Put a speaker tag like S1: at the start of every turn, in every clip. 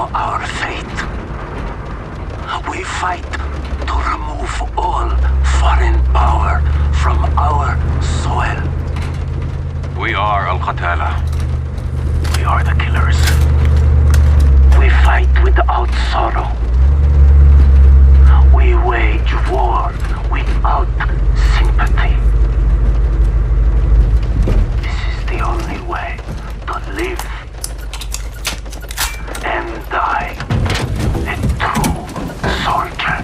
S1: know our fate. We fight to remove all foreign power from our soil.
S2: We are Al-Qatala.
S1: We are the killers. We fight without sorrow. We wage war without sympathy. This is the only way to live and die a true soldier.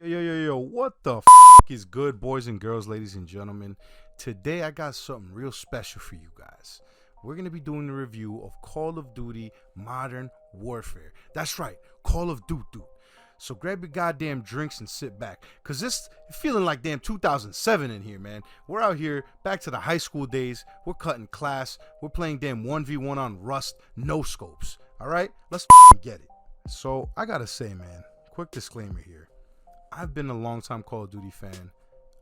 S3: Yo, what the is good, boys and girls, ladies and gentlemen? Today I got something real special for you guys. We're going to be doing a review of Call of Duty Modern Warfare. That's right, Call of Duty. So grab your goddamn drinks and sit back, because this feeling like damn 2007 in here, man. We're out here, back to the high school days. We're cutting class. We're playing damn 1v1 on Rust, no scopes. All right, let's get it. So I got to say, man, quick disclaimer here. I've been a long-time Call of Duty fan.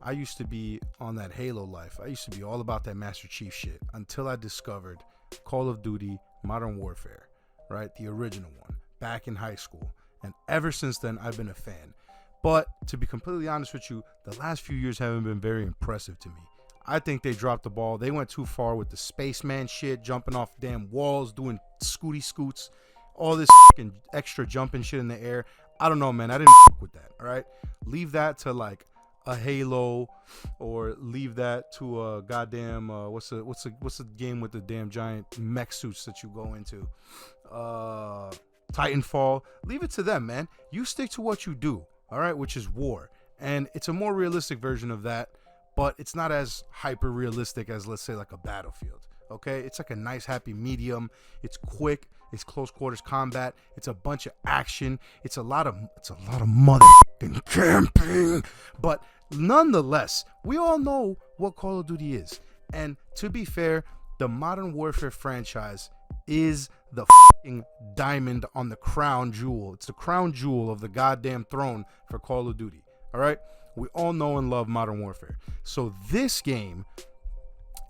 S3: I used to be on that Halo life. I used to be all about that Master Chief shit until I discovered Call of Duty Modern Warfare, right? The original one, back in high school. And ever since then, I've been a fan. But to be completely honest with you, the last few years haven't been very impressive to me. I think they dropped the ball. They went too far with the spaceman shit, jumping off damn walls, doing scooty scoots, all this fucking extra jumping shit in the air. I don't know, man. I didn't fuck with that. All right, leave that to like a Halo, or leave that to a goddamn what's the game with the damn giant mech suits that you go into? Titanfall. Leave it to them, man. You stick to what you do. All right, which is war, and it's a more realistic version of that, but it's not as hyper realistic as, let's say, like a Battlefield. Okay, it's like a nice happy medium. It's quick. It's close quarters combat. It's a bunch of action. It's a lot of motherfucking camping. But nonetheless, we all know what Call of Duty is. And to be fair, the Modern Warfare franchise is the fucking diamond on the crown jewel. It's the crown jewel of the goddamn throne for Call of Duty. All right, we all know and love Modern Warfare. So this game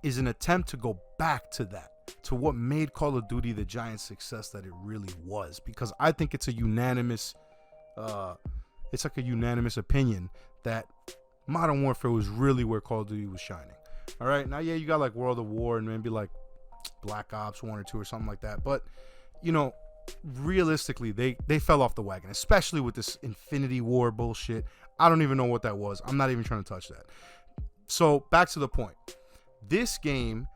S3: is an attempt to go back to that, to what made Call of Duty the giant success that it really was, because I think it's a unanimous opinion that Modern Warfare was really where Call of Duty was shining. All right, now yeah, you got like World of War and maybe like Black Ops 1 or 2 or something like that, but you know, realistically they fell off the wagon, especially with this Infinity War bullshit. I don't even know what that was. I'm not even trying to touch that. So back to the point. This game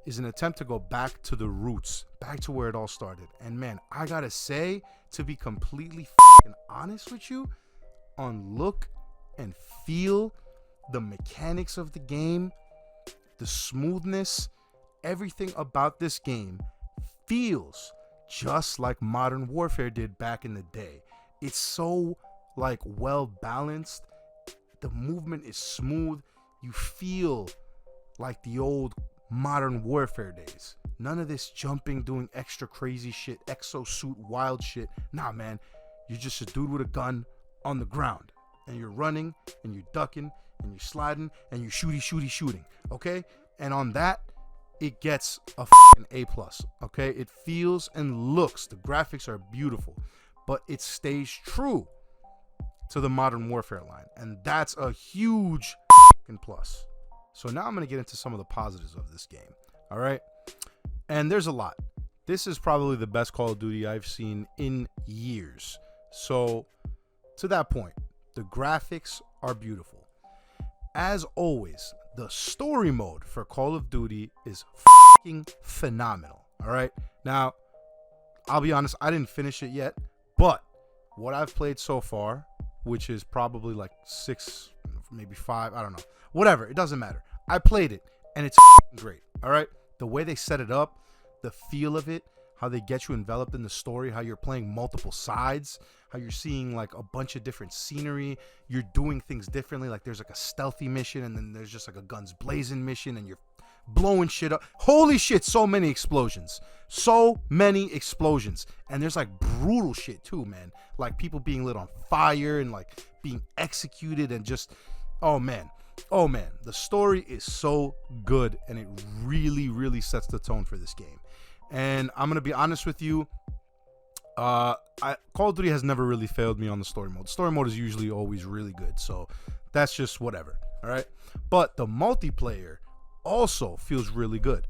S3: is an attempt to go back to the roots, back to where it all started. And man, I gotta say, to be completely honest with you, on look and feel, the mechanics of the game, the smoothness, everything about this game feels just like Modern Warfare did back in the day. It's so like well balanced. The movement is smooth. You feel like the old Modern Warfare days. None of this jumping, doing extra crazy shit, exosuit, wild shit. Nah, man. You're just a dude with a gun on the ground, and you're running, and you're ducking, and you're sliding, and you're shooting. Okay? And on that, it gets a fucking A+. Okay? It feels and looks. The graphics are beautiful, but it stays true to the Modern Warfare line, and that's a huge fucking plus. So now I'm going to get into some of the positives of this game. All right. And there's a lot. This is probably the best Call of Duty I've seen in years. So to that point, the graphics are beautiful. As always, the story mode for Call of Duty is fucking phenomenal. All right. Now, I'll be honest, I didn't finish it yet, but what I've played so far, which is probably like 6, maybe 5, I don't know. Whatever, it doesn't matter. I played it, and it's great, all right? The way they set it up, the feel of it, how they get you enveloped in the story, how you're playing multiple sides, how you're seeing like a bunch of different scenery, you're doing things differently, like there's like a stealthy mission, and then there's just like a guns blazing mission, and you're blowing shit up. Holy shit, so many explosions. So many explosions. And there's like brutal shit too, man. Like people being lit on fire and like being executed and just, oh man. Oh man, the story is so good and it really, really sets the tone for this game. And I'm gonna be honest with you, Call of Duty has never really failed me on the story mode. The story mode is usually always really good, so that's just whatever. All right, but the multiplayer also feels really good.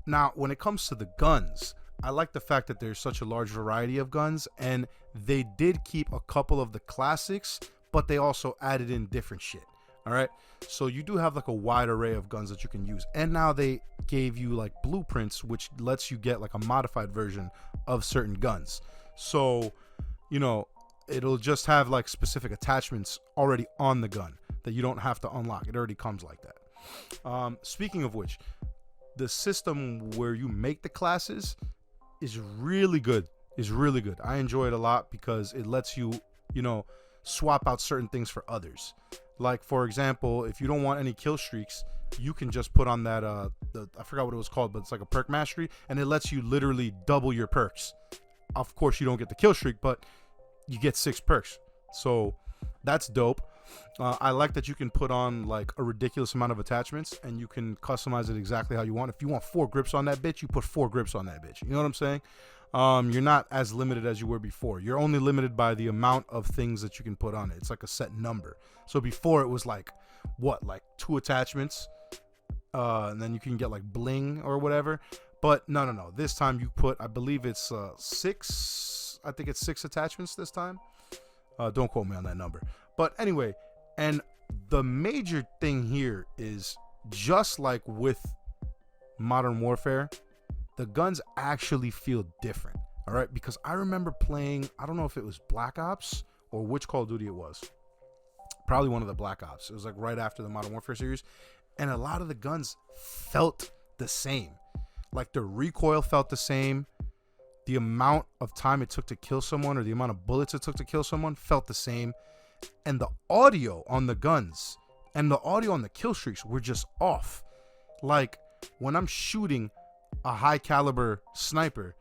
S3: Now, when it comes to the guns, I like the fact that there's such a large variety of guns, and they did keep a couple of the classics, but they also added in different shit. All right, so you do have like a wide array of guns that you can use, and now they gave you like blueprints, which lets you get like a modified version of certain guns. So, you know, it'll just have like specific attachments already on the gun that you don't have to unlock. It already comes like that. Speaking of which, the system where you make the classes is really good. I enjoy it a lot because it lets you, you know, swap out certain things for others. Like, for example, if you don't want any kill streaks, you can just put on that, I forgot what it was called, but it's like a perk mastery, and it lets you literally double your perks. Of course, you don't get the kill streak, but you get 6 perks. So that's dope. I like that you can put on like a ridiculous amount of attachments, and you can customize it exactly how you want. If you want 4 grips on that bitch, you put 4 grips on that bitch. You know what I'm saying? You're not as limited as you were before. You're only limited by the amount of things that you can put on it. It's like a set number. So before it was like, what, like 2 attachments, and then you can get like bling or whatever. But no. This time you put, I believe it's 6. I think it's 6 attachments this time. Don't quote me on that number. But anyway, and the major thing here is, just like with Modern Warfare, the guns actually feel different. All right, because I remember playing, I don't know if it was Black Ops or which Call of Duty it was. Probably one of the Black Ops. It was like right after the Modern Warfare series, and a lot of the guns felt the same. Like the recoil felt the same. The amount of time it took to kill someone, or the amount of bullets it took to kill someone, felt the same. And the audio on the guns and the audio on the kill streaks were just off. Like when I'm shooting a high caliber sniper,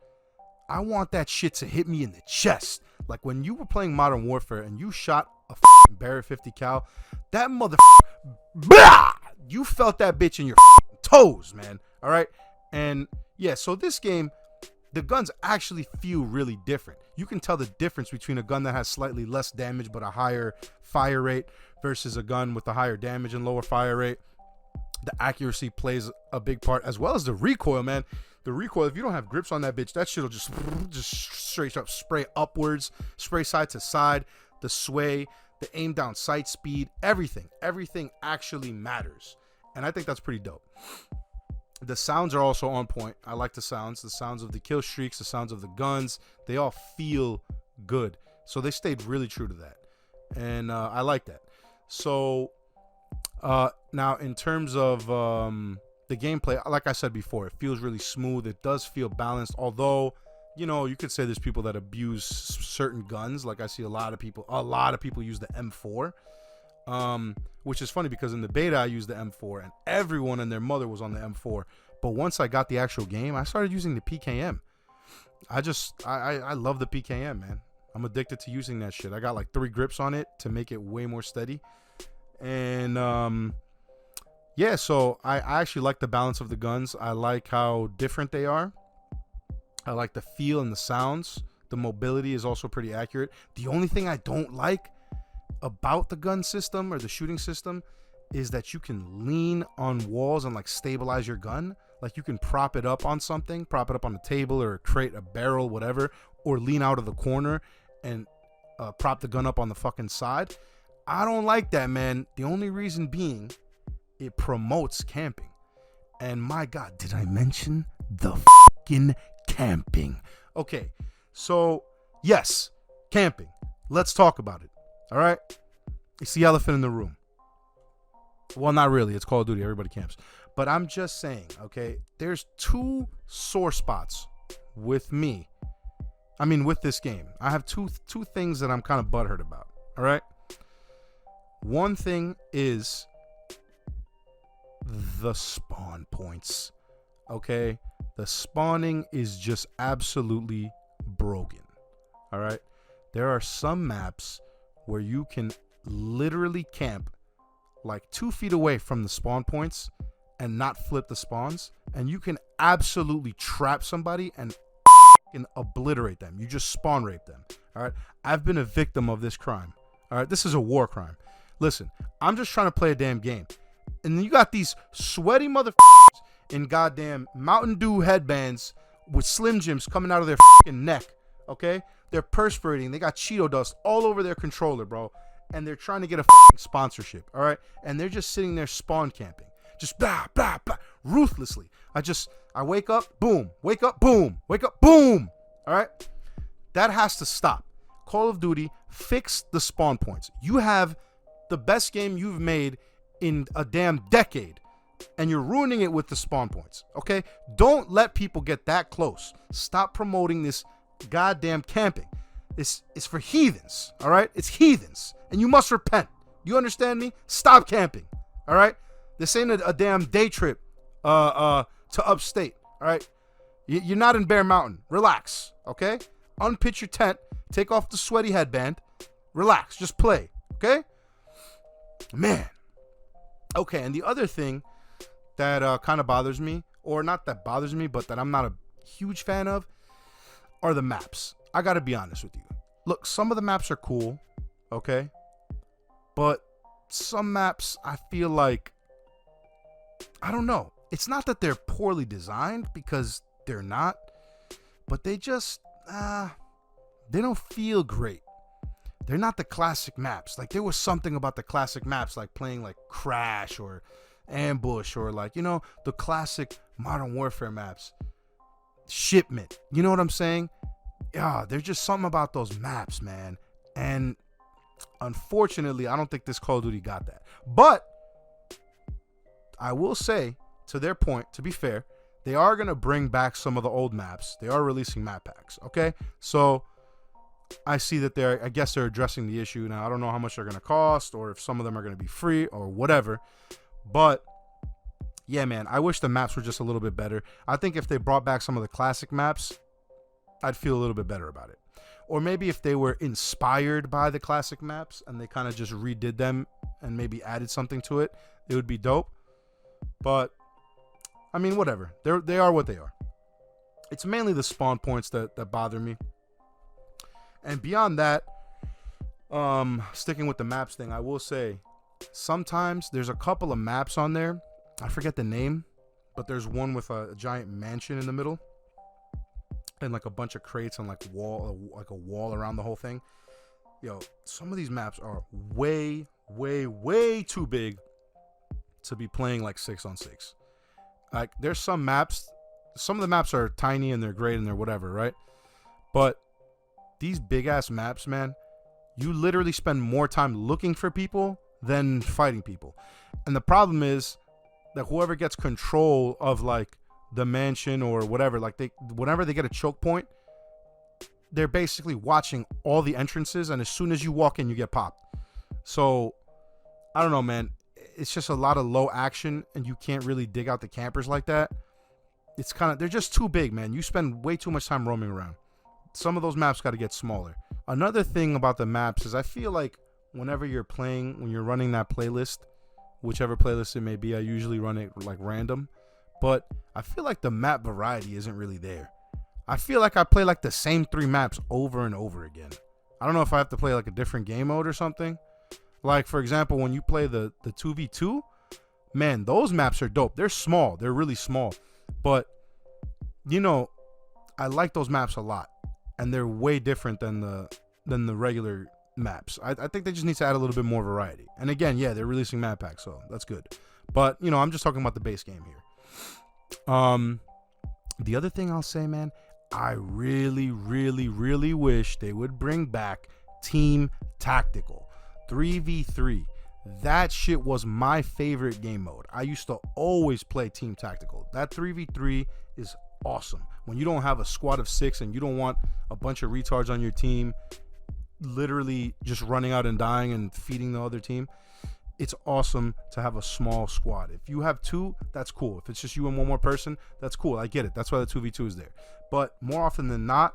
S3: I want that shit to hit me in the chest. Like when you were playing Modern Warfare and you shot a Barrett 50 cal, that motherfucker, you felt that bitch in your toes, man. All right. And yeah, so this game, the guns actually feel really different. You can tell the difference between a gun that has slightly less damage but a higher fire rate versus a gun with a higher damage and lower fire rate. The accuracy plays a big part, as well as the recoil, man. The recoil, if you don't have grips on that bitch, that shit'll just straight up spray upwards, spray side to side, the sway, the aim down sight speed, everything actually matters. And I think that's pretty dope. The sounds are also on point. I like the sounds of the kill streaks, the sounds of the guns. They all feel good. So they stayed really true to that. And I like that. So now in terms of the gameplay, like I said before, it feels really smooth. It does feel balanced. Although, you know, you could say there's people that abuse certain guns. Like I see a lot of people use the M4. Which is funny because in the beta I used the M4 and everyone and their mother was on the M4. But once I got the actual game, I started using the PKM. I love the PKM, man. I'm addicted to using that shit. I got like 3 grips on it to make it way more steady. And yeah, so I actually like the balance of the guns. I like how different they are. I like the feel and the sounds. The mobility is also pretty accurate. The only thing I don't like about the gun system or the shooting system is that you can lean on walls and like stabilize your gun. Like you can prop it up on something, prop it up on a table or create a barrel, whatever, or lean out of the corner and prop the gun up on the fucking side. I don't like that, man. The only reason being it promotes camping. And my God, did I mention the fucking camping? Okay, so yes, camping. Let's talk about it. All right, it's the elephant in the room. Well, not really. It's Call of Duty. Everybody camps. But I'm just saying, okay, there's 2 sore spots with me. I mean, with this game. I have two things that I'm kind of butthurt about. All right. One thing is the spawn points. Okay? The spawning is just absolutely broken. All right? There are some maps where you can literally camp like 2 feet away from the spawn points and not flip the spawns, and you can absolutely trap somebody and obliterate them. You just spawn rape them. All right? I've been a victim of this crime. All right? This is a war crime. Listen, I'm just trying to play a damn game. And then you got these sweaty motherfuckers in goddamn Mountain Dew headbands with Slim Jims coming out of their fucking neck. Okay? They're perspirating. They got Cheeto dust all over their controller, bro. And they're trying to get a fucking sponsorship. All right? And they're just sitting there spawn camping. Just blah, blah, blah. Ruthlessly. I wake up, boom. Wake up, boom. Wake up, boom. All right? That has to stop. Call of Duty, fix the spawn points. You have the best game you've made in a damn decade, and you're ruining it with the spawn points. Okay? Don't let people get that close. Stop promoting this goddamn camping. It's for heathens. All right? It's heathens, and you must repent. You understand me? Stop camping. All right? This ain't a damn day trip to upstate. All right? You're not in Bear Mountain. Relax. Okay? Unpitch your tent. Take off the sweaty headband. Relax. Just play. Okay? Man. Okay, and the other thing that kind of bothers me, or not that bothers me, but that I'm not a huge fan of, are the maps. I got to be honest with you. Look, some of the maps are cool, okay? But some maps, I feel like, I don't know. It's not that they're poorly designed, because they're not, but they just, they don't feel great. They're not the classic maps. Like, there was something about the classic maps, like playing like Crash or Ambush or like, you know, the classic Modern Warfare maps. Shipment. You know what I'm saying? Yeah, there's just something about those maps, man. And unfortunately, I don't think this Call of Duty got that. But I will say, to their point, to be fair, they are going to bring back some of the old maps. They are releasing map packs, okay? So I see that I guess they're addressing the issue. Now, I don't know how much they're going to cost or if some of them are going to be free or whatever. But yeah, man, I wish the maps were just a little bit better. I think if they brought back some of the classic maps, I'd feel a little bit better about it. Or maybe if they were inspired by the classic maps and they kind of just redid them and maybe added something to it, it would be dope. But I mean, whatever. They are what they are. It's mainly the spawn points that bother me. And beyond that, sticking with the maps thing, I will say, sometimes there's a couple of maps on there. I forget the name, but there's one with a giant mansion in the middle and like a bunch of crates and like a wall around the whole thing. Yo, some of these maps are way, way, way too big to be playing like 6-on-6. Like, there's some maps, some of the maps are tiny and they're great and they're whatever, right? But these big ass maps, man, you literally spend more time looking for people than fighting people. And the problem is that whoever gets control of like the mansion or whatever, like whenever they get a choke point, they're basically watching all the entrances, and as soon as you walk in, you get popped. So I don't know, man. It's just a lot of low action, and you can't really dig out the campers like that. It's kind of, they're just too big, man. You spend way too much time roaming around. Some of those maps got to get smaller. Another thing about the maps is I feel like whenever you're playing, when you're running that playlist, whichever playlist it may be, I usually run it like random, but I feel like the map variety isn't really there. I feel like I play like the same 3 maps over and over again. I don't know if I have to play like a different game mode or something. Like, for example, when you play the 2v2, man, those maps are dope. They're small. They're really small. But, you know, I like those maps a lot. And they're way different than the regular maps. I think they just need to add a little bit more variety. And again, yeah, they're releasing map packs, so that's good. But, you know, I'm just talking about the base game here. The other thing I'll say, man, I really, really, really wish they would bring back Team Tactical 3v3. That shit was my favorite game mode. I used to always play Team Tactical. That 3v3 is awesome. When you don't have a squad of 6 and you don't want a bunch of retards on your team literally just running out and dying and feeding the other team, it's awesome to have a small squad. If you have 2, that's cool. If it's just you and one more person, that's cool. I get it. That's why the 2v2 is there. But more often than not,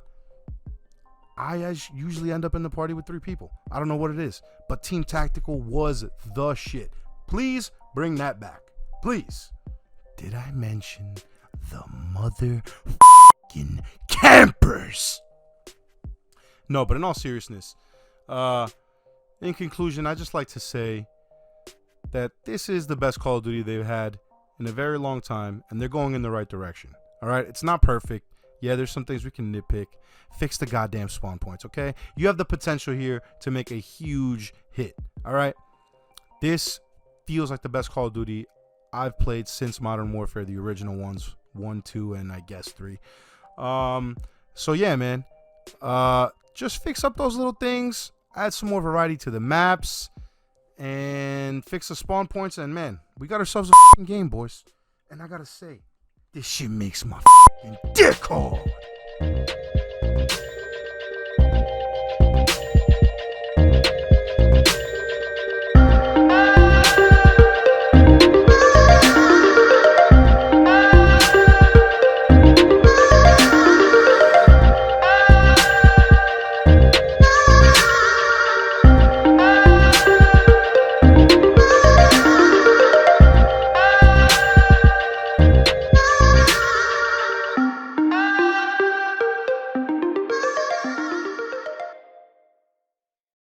S3: I usually end up in the party with 3 people. I don't know what it is, but Team Tactical was the shit. Please bring that back. Please. Did I mention the motherfucking campers? No, but in all seriousness, in conclusion, I just like to say that this is the best Call of Duty they've had in a very long time, and they're going in the right direction. All right, it's not perfect. Yeah, there's some things we can nitpick. Fix the goddamn spawn points, okay? You have the potential here to make a huge hit. All right, this feels like the best Call of Duty I've played since Modern Warfare, the original ones, 1, 2, and I guess 3. So yeah, man, just fix up those little things, add some more variety to the maps, and fix the spawn points, and man, we got ourselves a fucking game, boys. And I gotta say, this shit makes my fucking dick hard.